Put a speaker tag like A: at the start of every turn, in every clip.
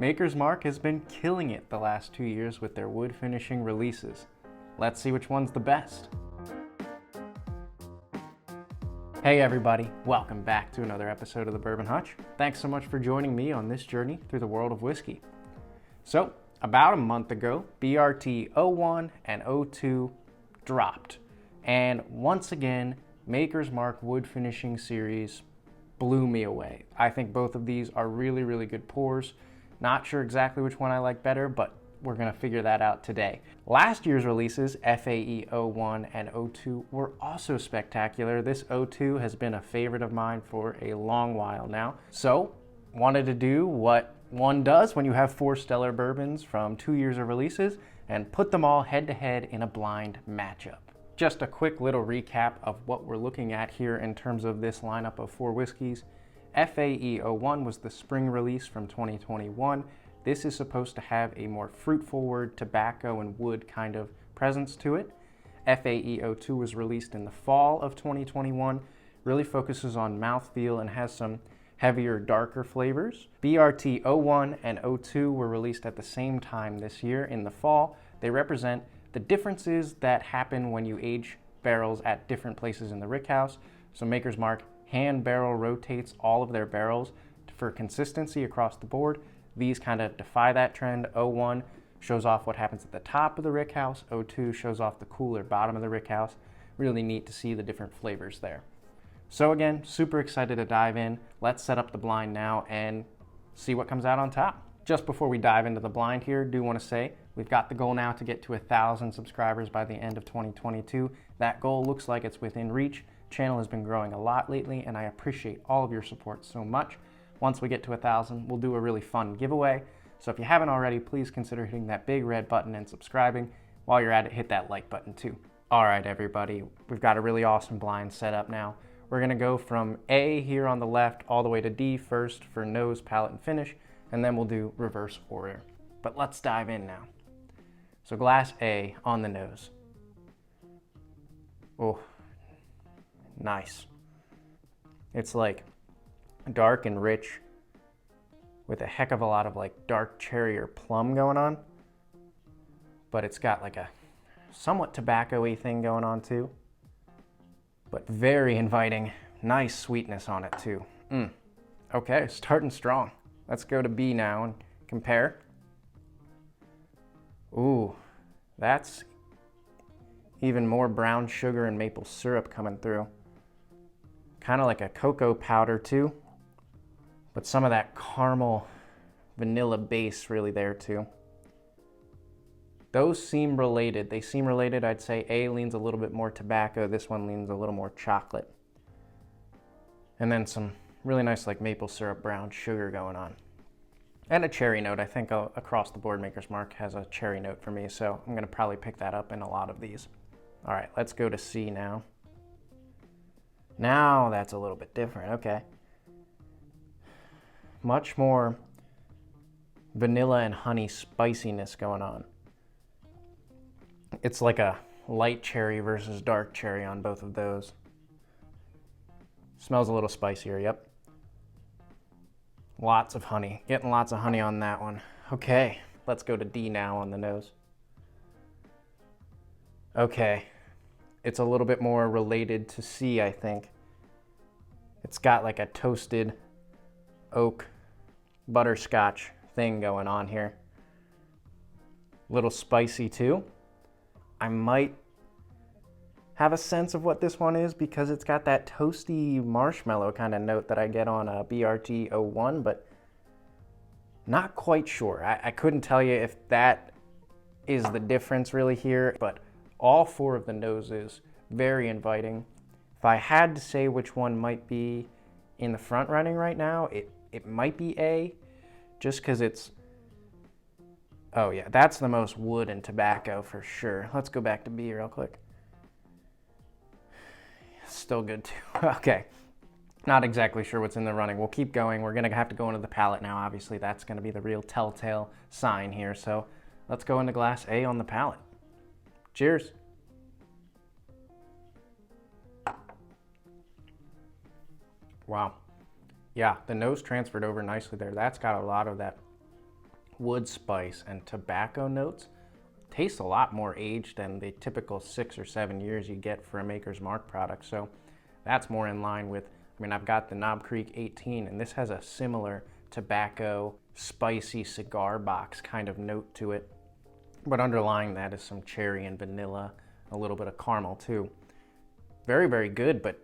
A: Maker's Mark has been killing it the last 2 years with their wood finishing releases. Let's see which one's the best. Hey everybody, welcome back to another episode of the Bourbon Hutch. Thanks so much for joining me on this journey through the world of whiskey. So, about a month ago, BRT-01 and 02 dropped. And once again, Maker's Mark Wood Finishing Series blew me away. I think both of these are really, really good pours. Not sure exactly which one I like better, but we're gonna figure that out today. Last year's releases, FAE-01 and 02, were also spectacular. This 02 has been a favorite of mine for a long while now. So, wanted to do what one does when you have 4 stellar bourbons from 2 years of releases and put them all head to head in a blind matchup. Just a quick little recap of what we're looking at here in terms of this lineup of 4 whiskeys. FAE-01 was the spring release from 2021. This is supposed to have a more fruit-forward tobacco and wood kind of presence to it. FAE-02 was released in the fall of 2021, really focuses on mouthfeel and has some heavier, darker flavors. BRT-01 and 02 were released at the same time this year in the fall. They represent the differences that happen when you age barrels at different places in the rickhouse. So Maker's Mark hand barrel rotates all of their barrels for consistency across the board. These kind of defy that trend. 01 shows off what happens at the top of the rickhouse. 02 shows off the cooler bottom of the rickhouse. Really neat to see the different flavors there. So again, super excited to dive in. Let's set up the blind now and see what comes out on top. Just before we dive into the blind here, do want to say we've got the goal now to get to 1,000 subscribers by the end of 2022. That goal looks like it's within reach. Channel has been growing a lot lately, and I appreciate all of your support so much. Once we get to 1,000, we'll do a really fun giveaway. So if you haven't already, please consider hitting that big red button and subscribing. While you're at it, hit that like button too. All right, everybody, we've got a really awesome blind set up now. We're gonna go from A here on the left all the way to D first for nose, palate, and finish, and then we'll do reverse order. But let's dive in now. So glass A on the nose. Oh, nice. It's like dark and rich with a heck of a lot of like dark cherry or plum going on, but it's got like a somewhat tobacco-y thing going on too, but very inviting. Nice sweetness on it too. Okay, starting strong. Let's go to B now and compare. Ooh, that's even more brown sugar and maple syrup coming through. Kind of like a cocoa powder too, but some of that caramel vanilla base really there too. Those seem related. They seem related. I'd say A leans a little bit more tobacco. This one leans a little more chocolate. And then some really nice like maple syrup brown sugar going on. And a cherry note. I think across the board Maker's Mark has a cherry note for me, so I'm gonna probably pick that up in a lot of these. All right, let's go to C now. Now that's a little bit different, okay. Much more vanilla and honey spiciness going on. It's like a light cherry versus dark cherry on both of those. Smells a little spicier, yep. Lots of honey, getting lots of honey on that one. Okay, let's go to D now on the nose. Okay, it's a little bit more related to C, I think. It's got like a toasted oak butterscotch thing going on here. Little spicy too. I might have a sense of what this one is because it's got that toasty marshmallow kind of note that I get on a BRT-01, but not quite sure. I couldn't tell you if that is the difference really here, but all 4 of the noses, very inviting. If I had to say which one might be in the front running right now, it might be A, just because it's, oh yeah, that's the most wood and tobacco for sure. Let's go back to B real quick. Still good too. Okay, not exactly sure what's in the running. We'll keep going. We're gonna have to go into the palate now. Obviously, that's gonna be the real telltale sign here. So let's go into glass A on the palate. Cheers. Wow. Yeah, the nose transferred over nicely there. That's got a lot of that wood spice and tobacco notes. Tastes a lot more aged than the typical 6 or 7 years you get for a Maker's Mark product. So that's more in line with, I mean, I've got the Knob Creek 18, and this has a similar tobacco, spicy cigar box kind of note to it. But underlying that is some cherry and vanilla, a little bit of caramel too. Very, very good, but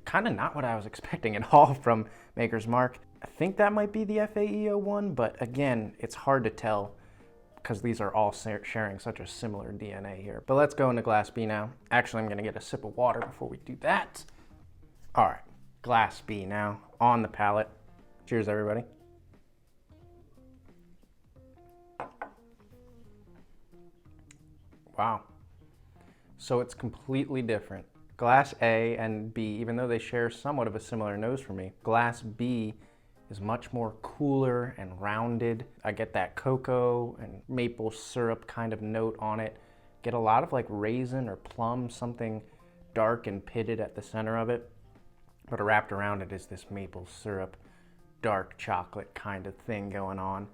A: kind of not what I was expecting at all from Maker's Mark. I think that might be the FAE-01, but again, it's hard to tell because these are all sharing such a similar DNA here. But let's go into Glass B now. Actually, I'm gonna get a sip of water before we do that. All right, Glass B now on the palate. Cheers, everybody. Wow. So it's completely different. Glass A and B, even though they share somewhat of a similar nose for me, Glass B is much more cooler and rounded. I get that cocoa and maple syrup kind of note on it. Get a lot of like raisin or plum, something dark and pitted at the center of it. But wrapped around it is this maple syrup, dark chocolate kind of thing going on.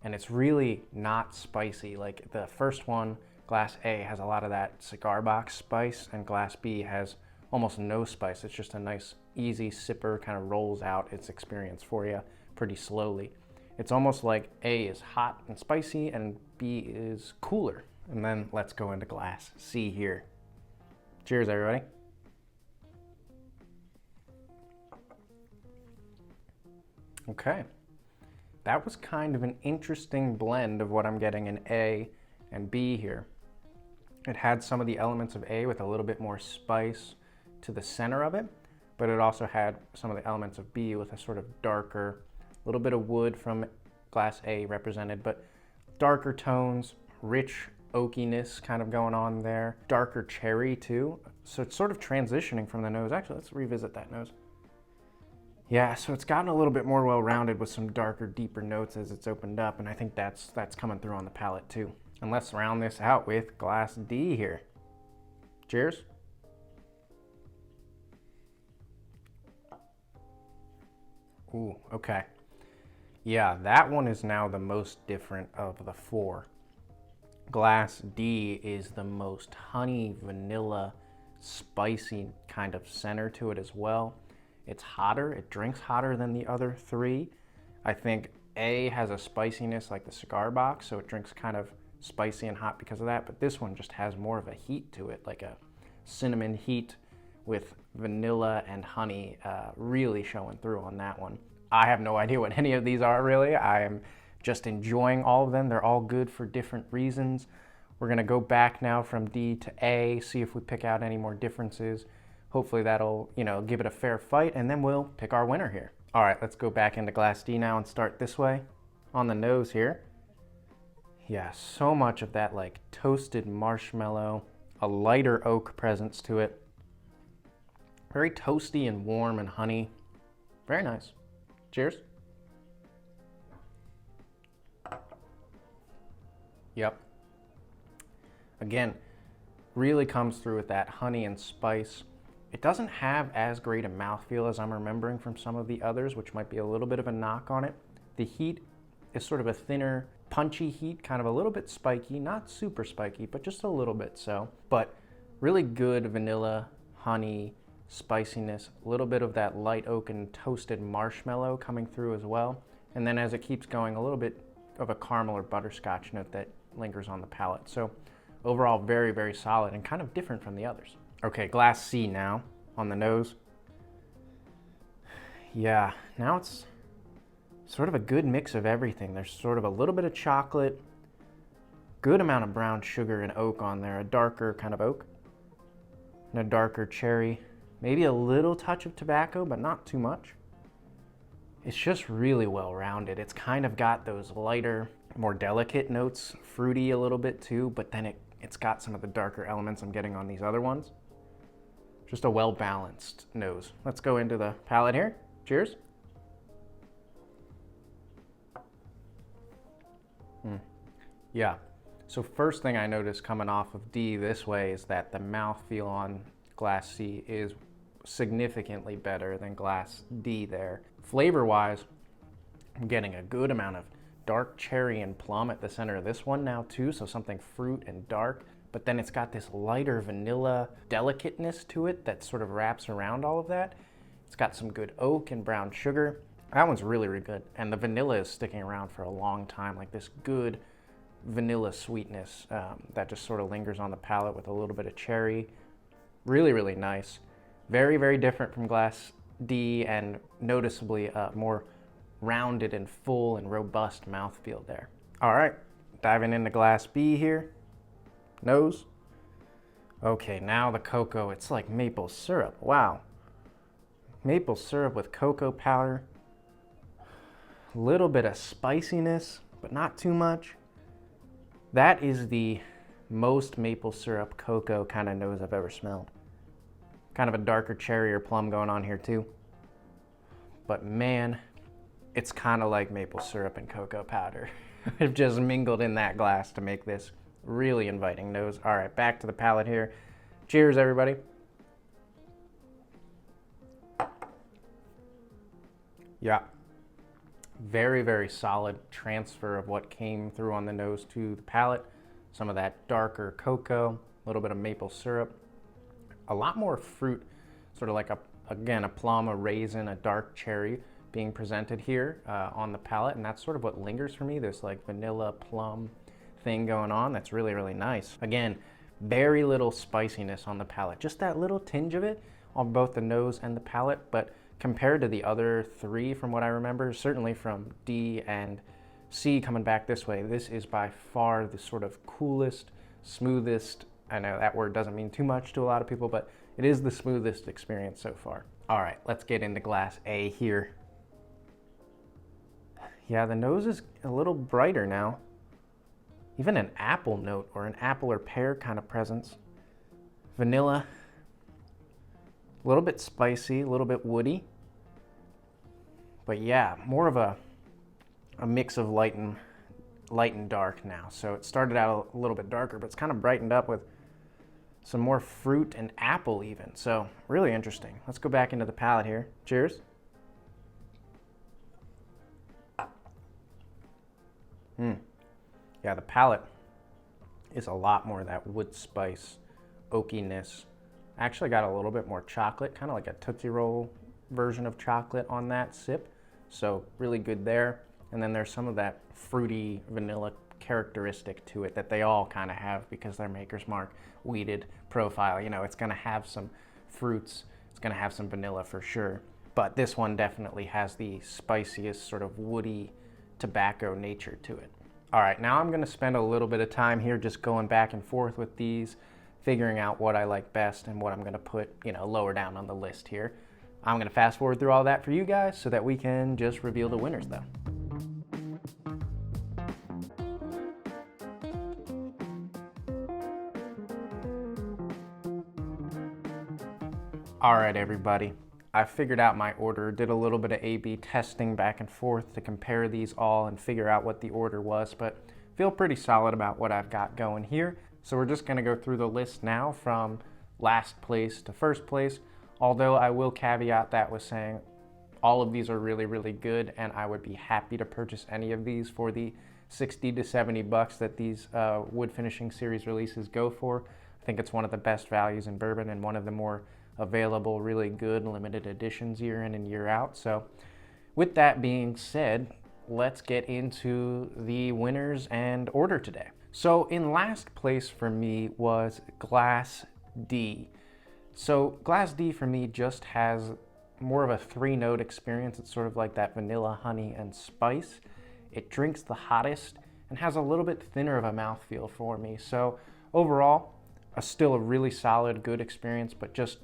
A: And it's really not spicy. Like the first one, Glass A, has a lot of that cigar box spice, and Glass B has almost no spice. It's just a nice, easy sipper, kind of rolls out its experience for you pretty slowly. It's almost like A is hot and spicy and B is cooler. And then let's go into Glass C here. Cheers, everybody. Okay, that was kind of an interesting blend of what I'm getting in A and B here. It had some of the elements of A with a little bit more spice to the center of it, but it also had some of the elements of B with a sort of darker, little bit of wood from Glass A represented, but darker tones, rich oakiness kind of going on there, darker cherry too. So it's sort of transitioning from the nose. Actually, let's revisit that nose. Yeah, so it's gotten a little bit more well-rounded with some darker, deeper notes as it's opened up, and I think that's coming through on the palate too. And let's round this out with Glass D here. Cheers. Ooh, okay. Yeah, that one is now the most different of the four. Glass D is the most honey, vanilla, spicy kind of center to it as well. It's hotter, it drinks hotter than the other three. I think A has a spiciness like the cigar box, so it drinks kind of spicy and hot because of that, but this one just has more of a heat to it, like a cinnamon heat with vanilla and honey really showing through on that one. I have no idea what any of these are really. I am just enjoying all of them. They're all good for different reasons. We're gonna go back now from D to A, see if we pick out any more differences. Hopefully that'll, give it a fair fight, and then we'll pick our winner here. All right, let's go back into Glass D now and start this way on the nose here. Yeah, so much of that like toasted marshmallow, a lighter oak presence to it. Very toasty and warm and honey. Very nice. Cheers. Yep. Again, really comes through with that honey and spice. It doesn't have as great a mouthfeel as I'm remembering from some of the others, which might be a little bit of a knock on it. The heat is sort of a thinner, punchy heat, kind of a little bit spiky, not super spiky, but just a little bit so. But really good vanilla, honey, spiciness, a little bit of that light oak and toasted marshmallow coming through as well. And then as it keeps going, a little bit of a caramel or butterscotch note that lingers on the palate. So overall, very, very solid and kind of different from the others. Okay, Glass C now on the nose. Yeah, now it's sort of a good mix of everything. There's sort of a little bit of chocolate, good amount of brown sugar and oak on there, a darker kind of oak, and a darker cherry. Maybe a little touch of tobacco, but not too much. It's just really well rounded. It's kind of got those lighter, more delicate notes, fruity a little bit too, but then it's got some of the darker elements I'm getting on these other ones. Just a well-balanced nose. Let's go into the palate here. Cheers. Yeah, so first thing I noticed coming off of D this way is that the mouthfeel on Glass C is significantly better than Glass D there. Flavor-wise, I'm getting a good amount of dark cherry and plum at the center of this one now too, so something fruit and dark. But then it's got this lighter vanilla delicateness to it that sort of wraps around all of that. It's got some good oak and brown sugar. That one's really, really good. And the vanilla is sticking around for a long time, like this good vanilla sweetness that just sort of lingers on the palate with a little bit of cherry. Really, really nice. Very, very different from Glass D, and noticeably more rounded and full and robust mouthfeel there. All right, diving into Glass B here. Nose. Okay, now the cocoa, it's like maple syrup. Wow. Maple syrup with cocoa powder. A little bit of spiciness, but not too much. That is the most maple syrup cocoa kind of nose I've ever smelled. Kind of a darker cherry or plum going on here too. But man, it's kind of like maple syrup and cocoa powder. I've just mingled in that glass to make this really inviting nose. All right, back to the palate here. Cheers, everybody. Yeah. Very, very solid transfer of what came through on the nose to the palate. Some of that darker cocoa, a little bit of maple syrup, a lot more fruit, sort of like again, a plum, a raisin, a dark cherry being presented here on the palate. And that's sort of what lingers for me, this like vanilla plum thing going on. That's really, really nice. Again, very little spiciness on the palate, just that little tinge of it on both the nose and the palate. But compared to the other three, from what I remember, certainly from D and C coming back this way, this is by far the sort of coolest, smoothest. I know that word doesn't mean too much to a lot of people, but it is the smoothest experience so far. All right, let's get into Glass A here. Yeah, the nose is a little brighter now. Even an apple note or an apple or pear kind of presence. Vanilla, a little bit spicy, a little bit woody. But yeah, more of a mix of light and dark now. So it started out a little bit darker, but it's kind of brightened up with some more fruit and apple even. So really interesting. Let's go back into the palate here. Cheers. Yeah, the palate is a lot more of that wood spice, oakiness. Actually got a little bit more chocolate, kind of like a Tootsie Roll version of chocolate on that sip. So really good there. And then there's some of that fruity vanilla characteristic to it that they all kind of have because they're Maker's Mark weeded profile. You know, it's gonna have some fruits, it's gonna have some vanilla for sure. But this one definitely has the spiciest sort of woody tobacco nature to it. All right, now I'm gonna spend a little bit of time here just going back and forth with these, figuring out what I like best and what I'm gonna put, you know, lower down on the list here. I'm gonna fast forward through all that for you guys so that we can just reveal the winners though. All right, everybody. I figured out my order, did a little bit of A/B testing back and forth to compare these all and figure out what the order was, but feel pretty solid about what I've got going here. So we're just gonna go through the list now from last place to first place, although I will caveat that with saying all of these are really, really good, and I would be happy to purchase any of these for the 60 to 70 bucks that these wood finishing series releases go for. I think it's one of the best values in bourbon and one of the more available, really good limited editions year in and year out. So with that being said, let's get into the winners and order today. So in last place for me was Glass D. So Glass D for me just has more of a 3-note experience. It's sort of like that vanilla, honey, and spice. It drinks the hottest and has a little bit thinner of a mouthfeel for me. So overall, still a really solid, good experience, but just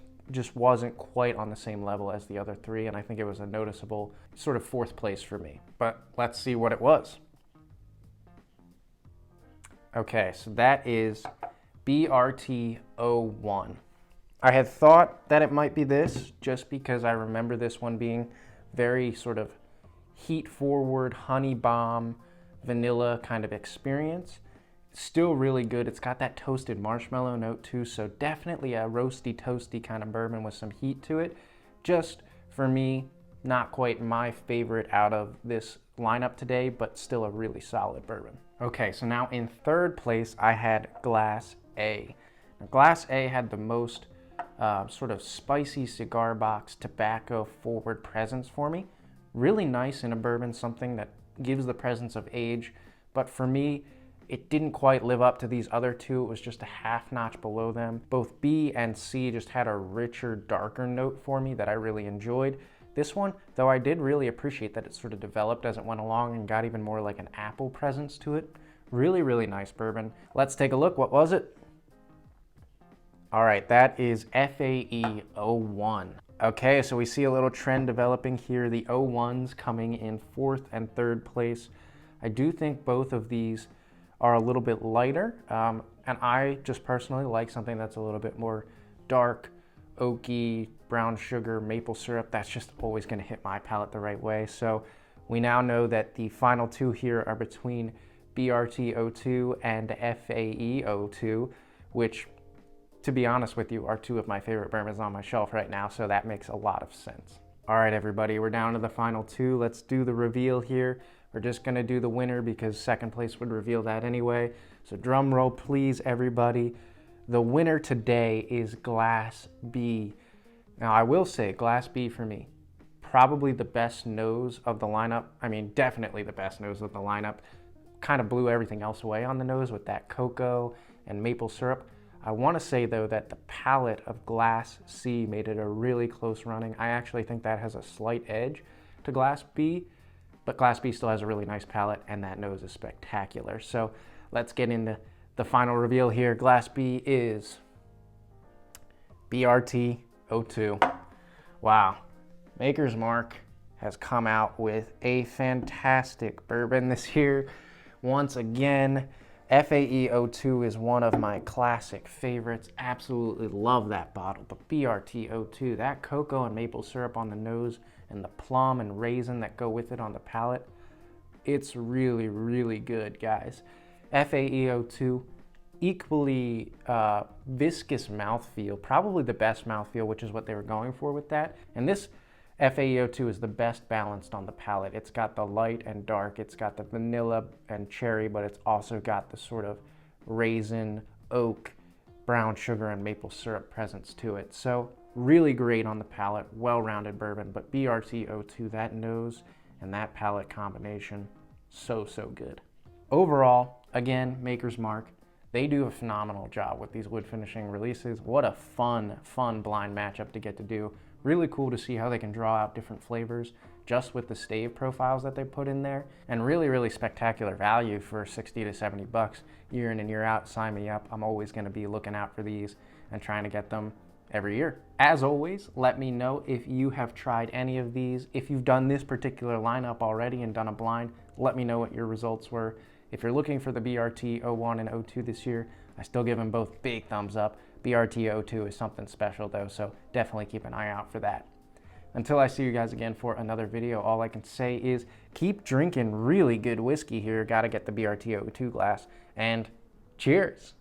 A: wasn't quite on the same level as the other three, and I think it was a noticeable sort of fourth place for me. But let's see what it was. Okay, so that is BRT-01. I had thought that it might be this just because I remember this one being very sort of heat forward, honey bomb, vanilla kind of experience. Still really good. It's got that toasted marshmallow note too, so definitely a roasty, toasty kind of bourbon with some heat to it. Just for me, Not quite my favorite out of this lineup today, but still a really solid bourbon. Okay, so now in third place, I had Glass A. Now, Glass A had the most sort of spicy cigar box tobacco forward presence for me. Really nice in a bourbon, something that gives the presence of age, but for me, it didn't quite live up to these other two. It was just a half notch below them. Both B and C just had a richer, darker note for me that I really enjoyed. This one, though, I did really appreciate that it sort of developed as it went along and got even more like an apple presence to it. Really, really nice bourbon. Let's take a look. What was it? All right, that is FAE-01. Okay, so we see a little trend developing here. The 01s coming in fourth and third place. I do think both of these are a little bit lighter, and I just personally like something that's a little bit more dark, oaky, brown sugar, maple syrup. That's just always going to hit my palate the right way. So we now know that the final two here are between BRT-02 and FAE-02, which, to be honest with you, are two of my favorite bourbons on my shelf right now, so that makes a lot of sense. All right, everybody, we're down to the final two. Let's do the reveal here. We're just gonna do the winner because second place would reveal that anyway. So drum roll, please, everybody. The winner today is Glass B. Now, I will say, Glass B for me, probably the best nose of the lineup. I mean, definitely the best nose of the lineup. Kind of blew everything else away on the nose with that cocoa and maple syrup. I want to say, though, that the palate of Glass C made it a really close running. I actually think that has a slight edge to Glass B, but Glass B still has a really nice palate, and that nose is spectacular. So let's get into the final reveal here. Glass B is BRT-02. Wow. Maker's Mark has come out with a fantastic bourbon this year. Once again, FAE-02 is one of my classic favorites. Absolutely love that bottle. But BRT-02, that cocoa and maple syrup on the nose and the plum and raisin that go with it on the palate, it's really, really good, guys. FAE-02, equally viscous mouthfeel, probably the best mouthfeel, which is what they were going for with that. And this FAE-02 is the best balanced on the palate. It's got the light and dark, it's got the vanilla and cherry, but it's also got the sort of raisin, oak, brown sugar, and maple syrup presence to it. So really great on the palate, well-rounded bourbon, but BRT-02, that nose and that palate combination, so, so good. Overall, again, Maker's Mark, they do a phenomenal job with these wood finishing releases. What a fun blind matchup to get to do. Really cool to see how they can draw out different flavors just with the stave profiles that they put in there, and really, really spectacular value for 60 to 70 bucks year in and year out. Sign me up. I'm always going to be looking out for these and trying to get them every year. As always, let me know if you have tried any of these. If you've done this particular lineup already and done a blind, let me know what your results were. If you're looking for the BRT-01 and 02 this year, I still give them both big thumbs up. BRT-02 is something special though, so definitely keep an eye out for that. Until I see you guys again for another video, all I can say is keep drinking really good whiskey here. Gotta get the BRT-02 glass, and cheers.